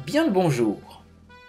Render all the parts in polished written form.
Bien le bonjour.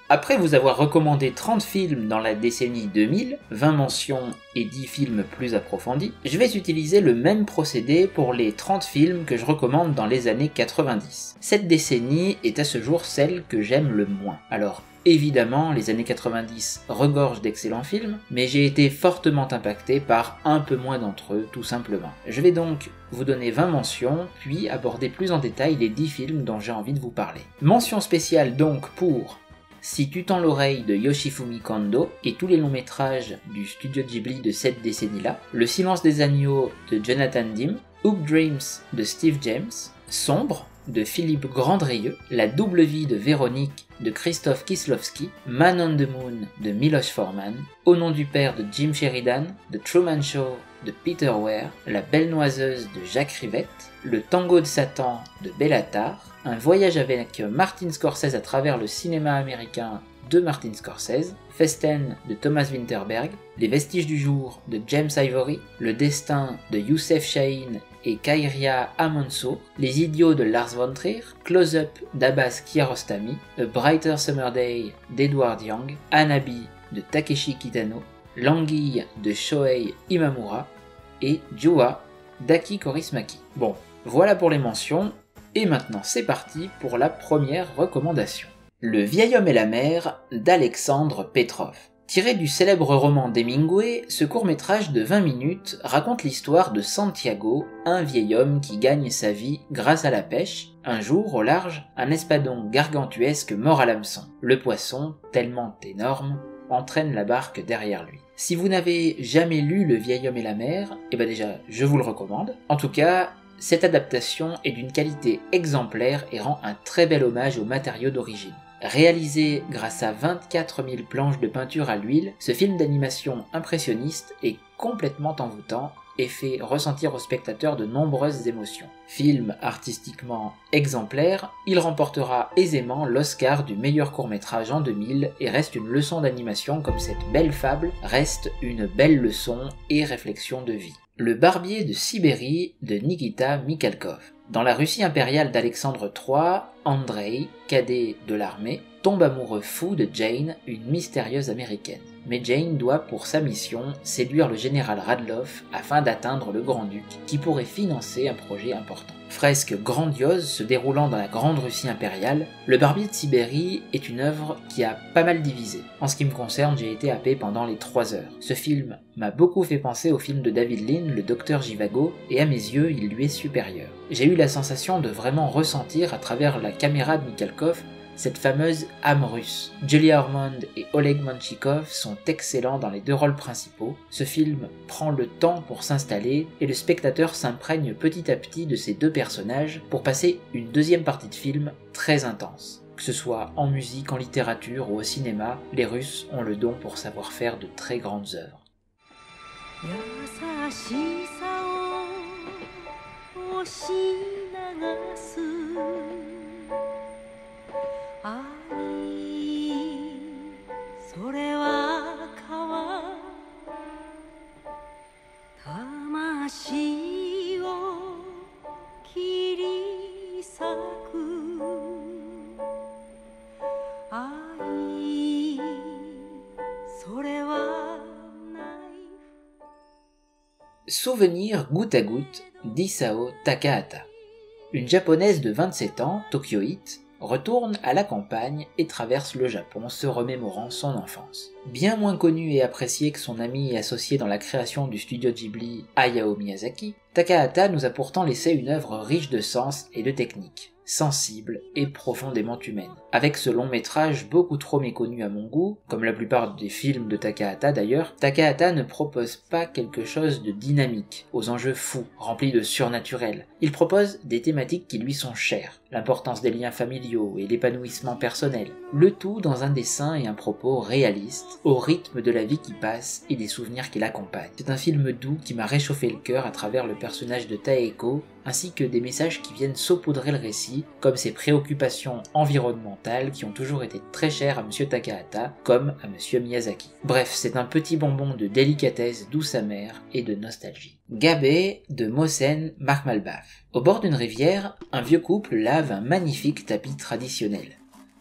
Après vous avoir recommandé 30 films dans la décennie 2000, 20 mentions et 10 films plus approfondis, je vais utiliser le même procédé pour les 30 films que je recommande dans les années 90. Cette décennie est à ce jour celle que j'aime le moins. Alors évidemment, les années 90 regorgent d'excellents films, mais j'ai été fortement impacté par un peu moins d'entre eux, tout simplement. Je vais donc vous donner 20 mentions, puis aborder plus en détail les 10 films dont j'ai envie de vous parler. Mention spéciale donc pour Si tu tends l'oreille de Yoshifumi Kondo et tous les longs métrages du studio Ghibli de cette décennie-là, Le silence des agneaux de Jonathan Demme, Hoop Dreams de Steve James, Sombre de Philippe Grandrieux, La double vie de Véronique de Christophe Kieslowski, Man on the Moon de Miloš Forman, Au nom du père de Jim Sheridan, The Truman Show de Peter Weir, La belle noiseuse de Jacques Rivette, Le tango de Satan de Béla Tarr, Un voyage avec Martin Scorsese à travers le cinéma américain de Martin Scorsese, Festen de Thomas Winterberg, Les vestiges du jour de James Ivory, Le destin de Youssef Chahine et Khairia Amansour, Les idiots de Lars von Trier, Close Up d'Abbas Kiarostami, A Brighter Summer Day d'Edward Young, Hanabi de Takeshi Kitano, L'anguille de Shohei Imamura et Jua d'Aki Kaurismäki. Bon, voilà pour les mentions, et maintenant c'est parti pour la première recommandation. Le vieil homme et la mer d'Alexandre Petrov. Tiré du célèbre roman d'Hemingway, ce court-métrage de 20 minutes raconte l'histoire de Santiago, un vieil homme qui gagne sa vie grâce à la pêche. Un jour, au large, un espadon gargantuesque mord à l'hameçon. Le poisson, tellement énorme, entraîne la barque derrière lui. Si vous n'avez jamais lu Le vieil homme et la mer, déjà, je vous le recommande. En tout cas, cette adaptation est d'une qualité exemplaire et rend un très bel hommage aux matériaux d'origine. Réalisé grâce à 24 000 planches de peinture à l'huile, ce film d'animation impressionniste est complètement envoûtant et fait ressentir au spectateur de nombreuses émotions. Film artistiquement exemplaire, il remportera aisément l'Oscar du meilleur court-métrage en 2000 et reste une leçon d'animation comme cette belle fable reste une belle leçon et réflexion de vie. Le barbier de Sibérie de Nikita Mikhalkov. Dans la Russie impériale d'Alexandre III, Andrei, cadet de l'armée, tombe amoureux fou de Jane, une mystérieuse américaine. Mais Jane doit pour sa mission séduire le général Radloff afin d'atteindre le grand-duc qui pourrait financer un projet important. Fresque grandiose se déroulant dans la grande Russie impériale, Le barbier de Sibérie est une œuvre qui a pas mal divisé. En ce qui me concerne, j'ai été happé pendant les 3 heures. Ce film m'a beaucoup fait penser au film de David Lean, Le Docteur Zhivago, et à mes yeux, il lui est supérieur. J'ai eu la sensation de vraiment ressentir à travers la caméra de Mikhalkov cette fameuse âme russe. Julia Ormond et Oleg Menshikov sont excellents dans les 2 rôles principaux. Ce film prend le temps pour s'installer et le spectateur s'imprègne petit à petit de ces 2 personnages pour passer une deuxième partie de film très intense. Que ce soit en musique, en littérature ou au cinéma, les Russes ont le don pour savoir faire de très grandes œuvres. Souvenir goutte à goutte d'Isao Takahata. Une japonaise de 27 ans, Tokyoite, retourne à la campagne et traverse le Japon se remémorant son enfance. Bien moins connu et apprécié que son ami et associé dans la création du studio Ghibli, Hayao Miyazaki, Takahata nous a pourtant laissé une œuvre riche de sens et de technique, sensible et profondément humaine. Avec ce long métrage beaucoup trop méconnu à mon goût, comme la plupart des films de Takahata d'ailleurs, Takahata ne propose pas quelque chose de dynamique, aux enjeux fous, remplis de surnaturel. Il propose des thématiques qui lui sont chères, l'importance des liens familiaux et l'épanouissement personnel, le tout dans un dessin et un propos réalistes, au rythme de la vie qui passe et des souvenirs qui l'accompagnent. C'est un film doux qui m'a réchauffé le cœur à travers le personnage de Taeko, ainsi que des messages qui viennent saupoudrer le récit, comme ses préoccupations environnementales qui ont toujours été très chères à M. Takahata, comme à M. Miyazaki. Bref, c'est un petit bonbon de délicatesse douce amère et de nostalgie. Gabé de Mohsen Makhmalbaf. Au bord d'une rivière, un vieux couple lave un magnifique tapis traditionnel.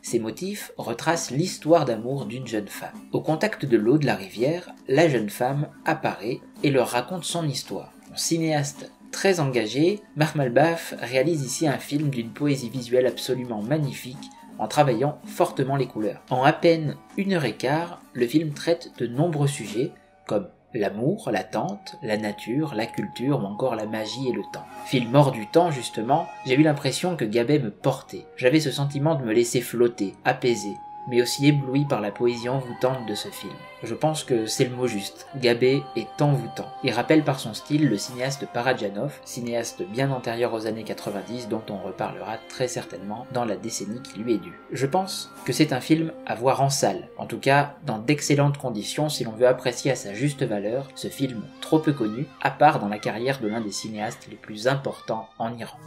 Ces motifs retracent l'histoire d'amour d'une jeune femme. Au contact de l'eau de la rivière, la jeune femme apparaît et leur raconte son histoire. Un cinéaste très engagé, Mark Malbaff réalise ici un film d'une poésie visuelle absolument magnifique en travaillant fortement les couleurs. En à peine 1h15, le film traite de nombreux sujets comme l'amour, l'attente, la nature, la culture ou encore la magie et le temps. Film hors du temps justement, j'ai eu l'impression que Gabay me portait. J'avais ce sentiment de me laisser flotter, apaisé, mais aussi ébloui par la poésie envoûtante de ce film. Je pense que c'est le mot juste. Gabay est envoûtant. Il rappelle par son style le cinéaste Parajanov, cinéaste bien antérieur aux années 90 dont on reparlera très certainement dans la décennie qui lui est due. Je pense que c'est un film à voir en salle, en tout cas dans d'excellentes conditions si l'on veut apprécier à sa juste valeur ce film trop peu connu, à part dans la carrière de l'un des cinéastes les plus importants en Iran.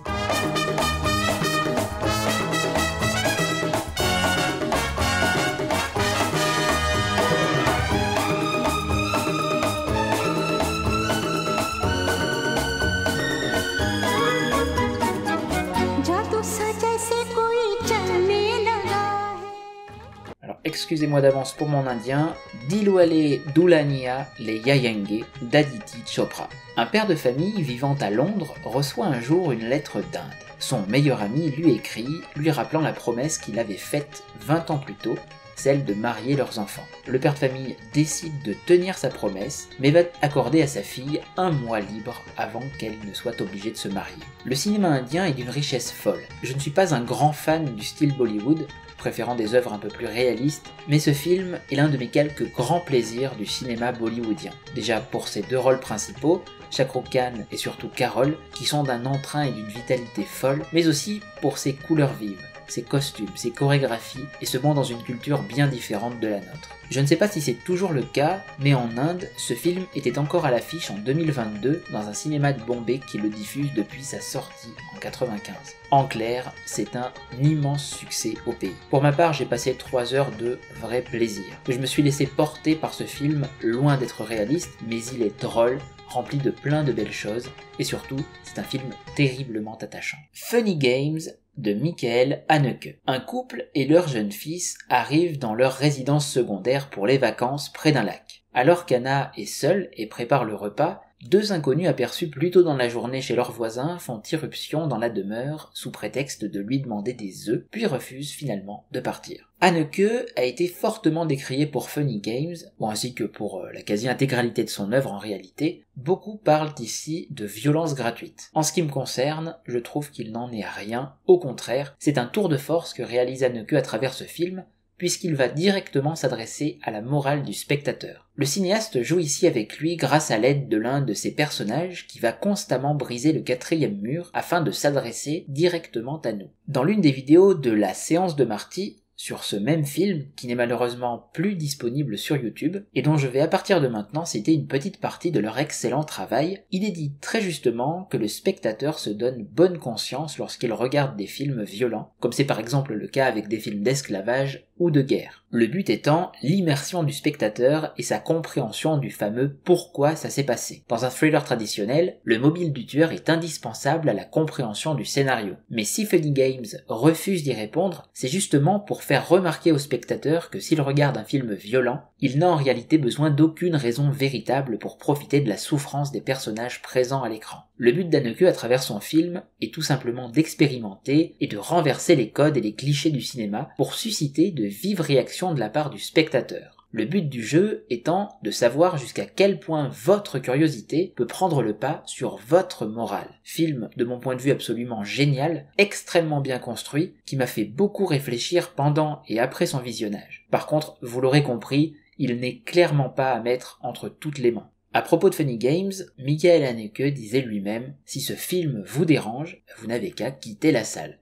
Excusez-moi d'avance pour mon indien, Dilwale Dulhania le Jayenge d'Aditi Chopra. Un père de famille vivant à Londres reçoit un jour une lettre d'Inde. Son meilleur ami lui écrit, lui rappelant la promesse qu'il avait faite 20 ans plus tôt, celle de marier leurs enfants. Le père de famille décide de tenir sa promesse, mais va accorder à sa fille un mois libre avant qu'elle ne soit obligée de se marier. Le cinéma indien est d'une richesse folle. Je ne suis pas un grand fan du style Bollywood, préférant des œuvres un peu plus réalistes, mais ce film est l'un de mes quelques grands plaisirs du cinéma bollywoodien. Déjà pour ses deux rôles principaux, Shah Rukh Khan et surtout Carol, qui sont d'un entrain et d'une vitalité folle, mais aussi pour ses couleurs vives, ses costumes, ses chorégraphies, et ce bon dans une culture bien différente de la nôtre. Je ne sais pas si c'est toujours le cas, mais en Inde, ce film était encore à l'affiche en 2022 dans un cinéma de Bombay qui le diffuse depuis sa sortie en 95. En clair, c'est un immense succès au pays. Pour ma part, j'ai passé 3 heures de vrai plaisir. Je me suis laissé porter par ce film, loin d'être réaliste, mais il est drôle, rempli de plein de belles choses, et surtout, c'est un film terriblement attachant. Funny Games de Michael Haneke. Un couple et leur jeune fils arrivent dans leur résidence secondaire pour les vacances près d'un lac. Alors qu'Anna est seule et prépare le repas, deux inconnus aperçus plus tôt dans la journée chez leurs voisins font irruption dans la demeure sous prétexte de lui demander des œufs, puis refusent finalement de partir. Haneke a été fortement décrié pour Funny Games, ainsi que pour la quasi-intégralité de son œuvre en réalité. Beaucoup parlent ici de violence gratuite. En ce qui me concerne, je trouve qu'il n'en est rien, au contraire, c'est un tour de force que réalise Haneke à travers ce film, puisqu'il va directement s'adresser à la morale du spectateur. Le cinéaste joue ici avec lui grâce à l'aide de l'un de ses personnages qui va constamment briser le 4e mur afin de s'adresser directement à nous. Dans l'une des vidéos de la séance de Marty, sur ce même film, qui n'est malheureusement plus disponible sur YouTube, et dont je vais à partir de maintenant citer une petite partie de leur excellent travail, il est dit très justement que le spectateur se donne bonne conscience lorsqu'il regarde des films violents, comme c'est par exemple le cas avec des films d'esclavage ou de guerre. Le but étant l'immersion du spectateur et sa compréhension du fameux « pourquoi ça s'est passé ». Dans un thriller traditionnel, le mobile du tueur est indispensable à la compréhension du scénario. Mais si Funny Games refuse d'y répondre, c'est justement pour faire remarquer au spectateur que s'il regarde un film violent, il n'a en réalité besoin d'aucune raison véritable pour profiter de la souffrance des personnages présents à l'écran. Le but d'Haneke à travers son film est tout simplement d'expérimenter et de renverser les codes et les clichés du cinéma pour susciter de vives réactions de la part du spectateur. Le but du jeu étant de savoir jusqu'à quel point votre curiosité peut prendre le pas sur votre morale. Film, de mon point de vue, absolument génial, extrêmement bien construit, qui m'a fait beaucoup réfléchir pendant et après son visionnage. Par contre, vous l'aurez compris, il n'est clairement pas à mettre entre toutes les mains. À propos de Funny Games, Michael Haneke disait lui-même « Si ce film vous dérange, vous n'avez qu'à quitter la salle ».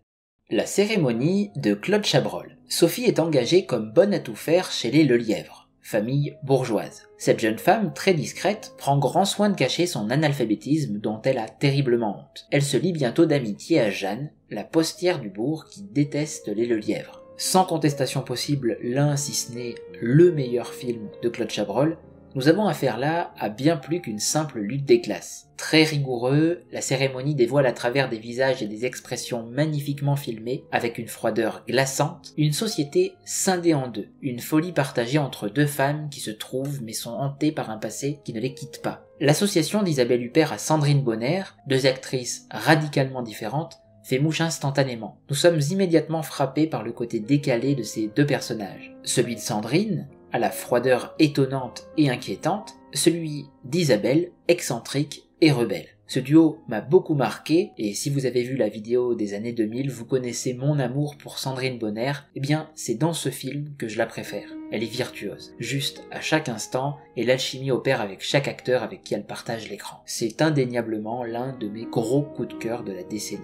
La cérémonie de Claude Chabrol. Sophie est engagée comme bonne à tout faire chez les Lelièvre, famille bourgeoise. Cette jeune femme, très discrète, prend grand soin de cacher son analphabétisme dont elle a terriblement honte. Elle se lie bientôt d'amitié à Jeanne, la postière du bourg qui déteste les Lelièvre. Sans contestation possible, l'un si ce n'est le meilleur film de Claude Chabrol, Nous avons affaire là à bien plus qu'une simple lutte des classes. Très rigoureux, la cérémonie dévoile à travers des visages et des expressions magnifiquement filmées, avec une froideur glaçante, une société scindée en deux, une folie partagée entre deux femmes qui se trouvent mais sont hantées par un passé qui ne les quitte pas. L'association d'Isabelle Huppert à Sandrine Bonner, deux actrices radicalement différentes, fait mouche instantanément. Nous sommes immédiatement frappés par le côté décalé de ces deux personnages. Celui de Sandrine, à la froideur étonnante et inquiétante, celui d'Isabelle, excentrique et rebelle. Ce duo m'a beaucoup marqué, et si vous avez vu la vidéo des années 2000, vous connaissez mon amour pour Sandrine Bonner, eh bien c'est dans ce film que je la préfère. Elle est virtuose, juste à chaque instant, et l'alchimie opère avec chaque acteur avec qui elle partage l'écran. C'est indéniablement l'un de mes gros coups de cœur de la décennie.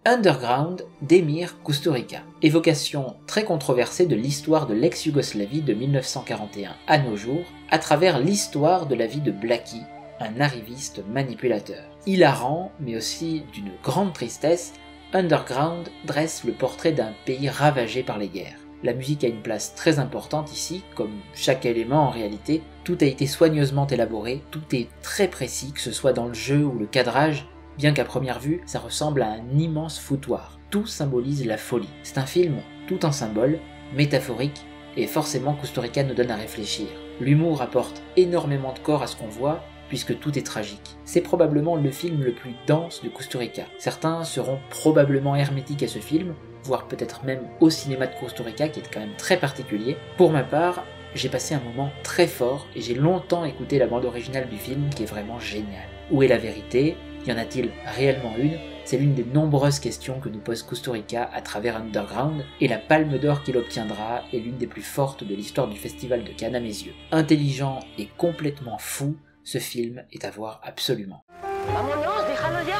Underground d'Emir Kusturica. Évocation très controversée de l'histoire de l'ex-Yougoslavie de 1941 à nos jours, à travers l'histoire de la vie de Blackie, un arriviste manipulateur. Hilarant, mais aussi d'une grande tristesse, Underground dresse le portrait d'un pays ravagé par les guerres. La musique a une place très importante ici, comme chaque élément en réalité, tout a été soigneusement élaboré, tout est très précis, que ce soit dans le jeu ou le cadrage, bien qu'à première vue, ça ressemble à un immense foutoir. Tout symbolise la folie. C'est un film tout en symboles, métaphorique, et forcément Kusturica nous donne à réfléchir. L'humour apporte énormément de corps à ce qu'on voit, puisque tout est tragique. C'est probablement le film le plus dense de Kusturica. Certains seront probablement hermétiques à ce film, voire peut-être même au cinéma de Kusturica, qui est quand même très particulier. Pour ma part, j'ai passé un moment très fort, et j'ai longtemps écouté la bande originale du film, qui est vraiment géniale. Où est la vérité ? Y en a-t-il réellement une ? C'est l'une des nombreuses questions que nous pose Kusturica à travers Underground, et la Palme d'Or qu'il obtiendra est l'une des plus fortes de l'histoire du Festival de Cannes à mes yeux. Intelligent et complètement fou, ce film est à voir absolument. Vámonos, déjalo ya.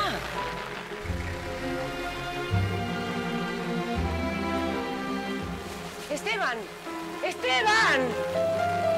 Esteban, Esteban.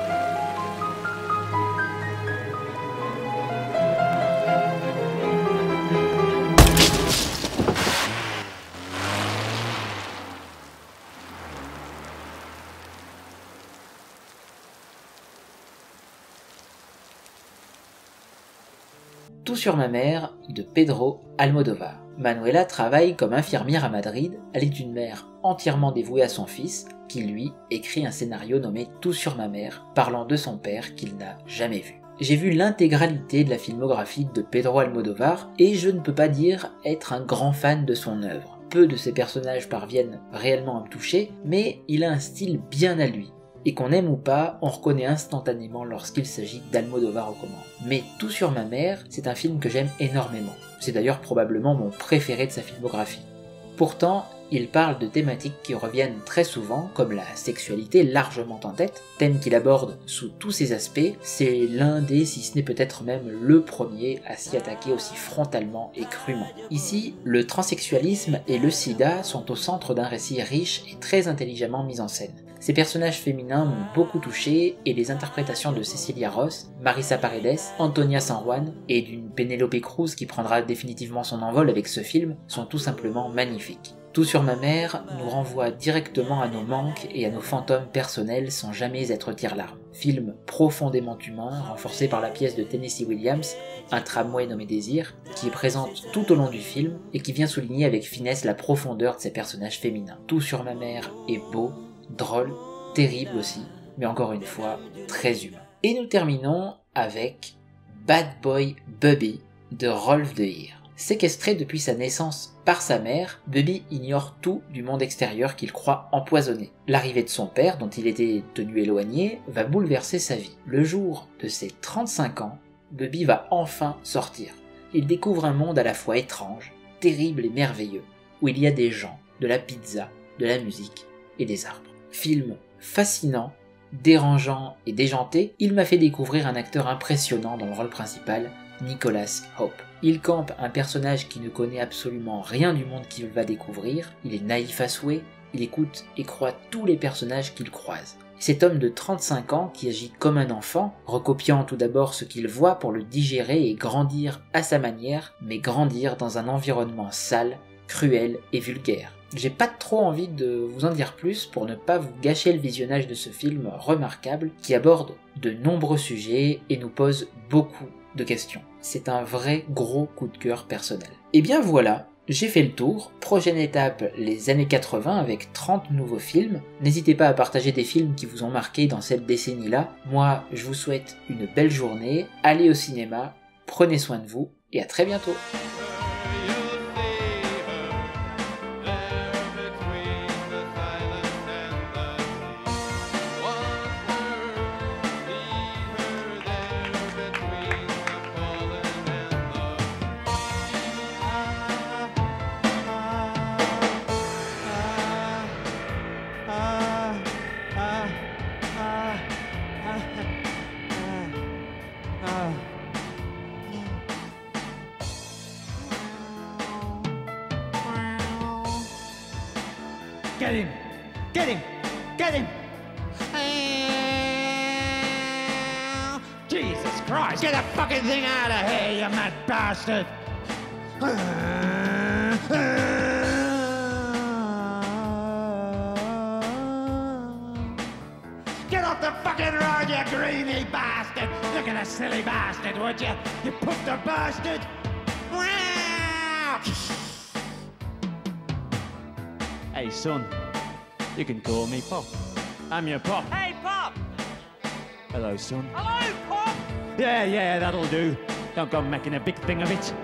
Tout sur ma mère de Pedro Almodóvar. Manuela travaille comme infirmière à Madrid, elle est une mère entièrement dévouée à son fils, qui lui écrit un scénario nommé Tout sur ma mère, parlant de son père qu'il n'a jamais vu. J'ai vu l'intégralité de la filmographie de Pedro Almodóvar et je ne peux pas dire être un grand fan de son œuvre. Peu de ses personnages parviennent réellement à me toucher, mais il a un style bien à lui. Et qu'on aime ou pas, on reconnaît instantanément lorsqu'il s'agit d'Almodóvar aux commandes. Mais Tout sur ma mère, c'est un film que j'aime énormément. C'est d'ailleurs probablement mon préféré de sa filmographie. Pourtant, il parle de thématiques qui reviennent très souvent, comme la sexualité largement en tête, thème qu'il aborde sous tous ses aspects. C'est l'un des, si ce n'est peut-être même le premier, à s'y attaquer aussi frontalement et crûment. Ici, le transsexualisme et le sida sont au centre d'un récit riche et très intelligemment mis en scène. Ces personnages féminins m'ont beaucoup touché et les interprétations de Cecilia Ross, Marisa Paredes, Antonia San Juan et d'une Penélope Cruz qui prendra définitivement son envol avec ce film sont tout simplement magnifiques. Tout sur ma mère nous renvoie directement à nos manques et à nos fantômes personnels sans jamais être tire-larme. Film profondément humain, renforcé par la pièce de Tennessee Williams, Un tramway nommé Désir, qui est présente tout au long du film et qui vient souligner avec finesse la profondeur de ces personnages féminins. Tout sur ma mère est beau, drôle, terrible aussi, mais encore une fois, très humain. Et nous terminons avec Bad Boy Bubby de Rolf De Heer. Séquestré depuis sa naissance par sa mère, Bubby ignore tout du monde extérieur qu'il croit empoisonné. L'arrivée de son père, dont il était tenu éloigné, va bouleverser sa vie. Le jour de ses 35 ans, Bubby va enfin sortir. Il découvre un monde à la fois étrange, terrible et merveilleux, où il y a des gens, de la pizza, de la musique et des arbres. Film fascinant, dérangeant et déjanté, il m'a fait découvrir un acteur impressionnant dans le rôle principal, Nicholas Hope. Il campe un personnage qui ne connaît absolument rien du monde qu'il va découvrir, il est naïf à souhait, il écoute et croit tous les personnages qu'il croise. Cet homme de 35 ans qui agit comme un enfant, recopiant tout d'abord ce qu'il voit pour le digérer et grandir à sa manière, mais grandir dans un environnement sale, cruel et vulgaire. J'ai pas trop envie de vous en dire plus pour ne pas vous gâcher le visionnage de ce film remarquable qui aborde de nombreux sujets et nous pose beaucoup de questions. C'est un vrai gros coup de cœur personnel. Et bien voilà, j'ai fait le tour. Prochaine étape, les années 80 avec 30 nouveaux films. N'hésitez pas à partager des films qui vous ont marqué dans cette décennie-là. Moi, je vous souhaite une belle journée, allez au cinéma, prenez soin de vous et à très bientôt. Get him! Get him! Get him! Jesus Christ! Get the fucking thing out of here, you mad bastard! Get off the fucking road, you greeny bastard! Look at the silly bastard, would you? You pooped a bastard! Hey, son, you can call me Pop. I'm your Pop. Hey, Pop! Hello, son. Hello, Pop! Yeah, that'll do. Don't go making a big thing of it.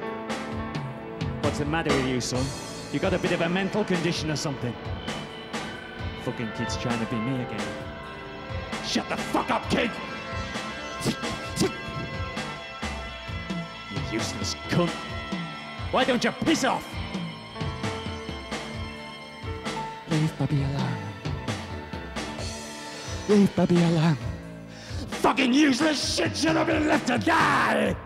What's the matter with you, son? You got a bit of a mental condition or something? Fucking kid's trying to be me again. Shut the fuck up, kid! You useless cunt. Why don't you piss off? Leave Bubby alone. Leave Bubby alone. Fucking useless shit should have been left to die!